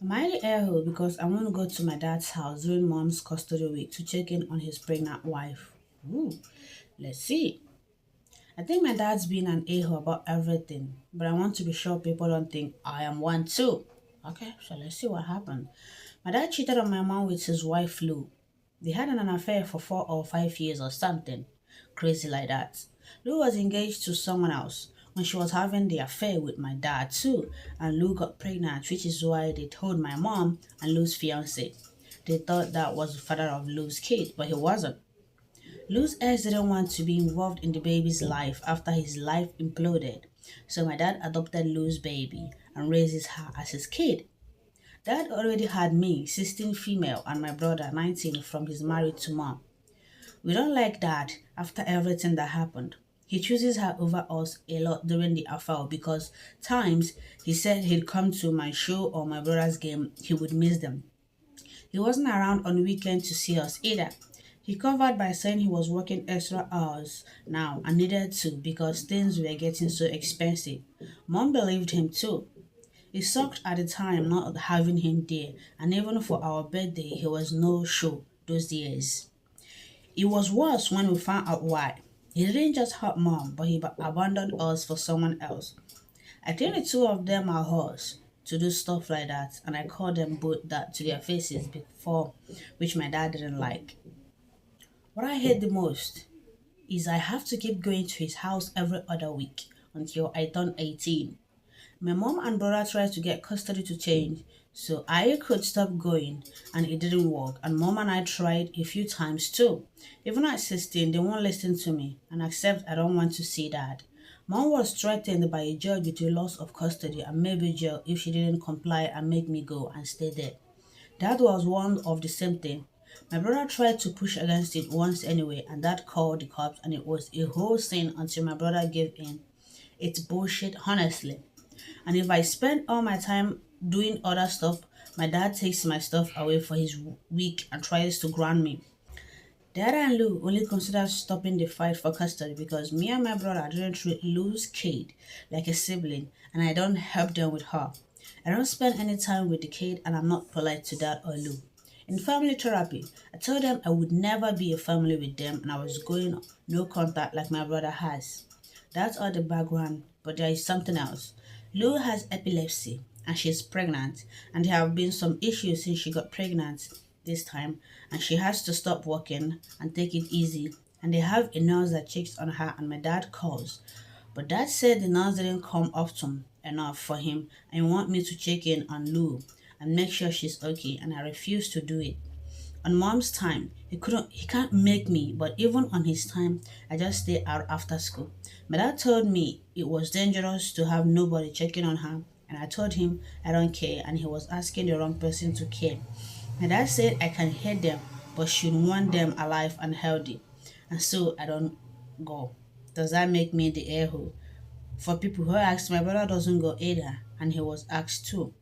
Am I the air hole because I want to go to my dad's house during mom's custody week to check in on his pregnant wife? Ooh, let's see. I think my dad's been an a-hole about everything, but I want to be sure people don't think I am one too. Okay, so let's see what happened. My dad cheated on my mom with his wife Lou. They had an affair for 4 or 5 years or something. Crazy like that. Lou was engaged to someone else when she was having the affair with my dad too, and Lou got pregnant, which is why they told my mom and Lou's fiance. They thought that was the father of Lou's kid, but he wasn't. Lou's ex didn't want to be involved in the baby's life after his life imploded, so my dad adopted Lou's baby and raises her as his kid. Dad already had me, 16 female, and my brother, 19, from his married to mom. We don't like Dad after everything that happened. He chooses her over us a lot during the affair because times he said he'd come to my show or my brother's game, he would miss them. He wasn't around on weekend to see us either. He covered by saying he was working extra hours now and needed to because things were getting so expensive. Mom believed him too. It sucked at the time not having him there, and even for our birthday, he was no show those years. It was worse when we found out why. He didn't just hurt mom, but he abandoned us for someone else. I think the two of them are hers to do stuff like that, and I called them both that to their faces before, which my dad didn't like. What I hate the most is I have to keep going to his house every other week until I turn 18. My mom and brother tried to get custody to change, so I could stop going, and it didn't work. And mom and I tried a few times too. Even at 16, they won't listen to me and accept I don't want to see dad. Mom was threatened by a judge with a loss of custody and maybe jail if she didn't comply and make me go and stay there. Dad was one of the same thing. My brother tried to push against it once anyway, and dad called the cops, and it was a whole scene until my brother gave in. It's bullshit, honestly. And if I spend all my time doing other stuff, my dad takes my stuff away for his week and tries to ground me. Dad and Lou only considered stopping the fight for custody because me and my brother didn't treat Lou's kid like a sibling and I don't help them with her. I don't spend any time with the kid and I'm not polite to Dad or Lou. In family therapy, I told them I would never be a family with them and I was going no contact like my brother has. That's all the background, but there is something else. Lou has epilepsy and she's pregnant, and there have been some issues since she got pregnant this time, and she has to stop working and take it easy. And they have a nurse that checks on her, and my dad calls. But dad said the nurse didn't come often enough for him and want me to check in on Lou and make sure she's okay, and I refuse to do it. On mom's time, he can't make me, but even on his time, I just stay out after school. My dad told me it was dangerous to have nobody checking on her, and I told him I don't care, and he was asking the wrong person to care. My dad said I can hate them, but should want them alive and healthy, and so I don't go. Does that make me the air hole? For people who ask, my brother doesn't go either, and he was asked too.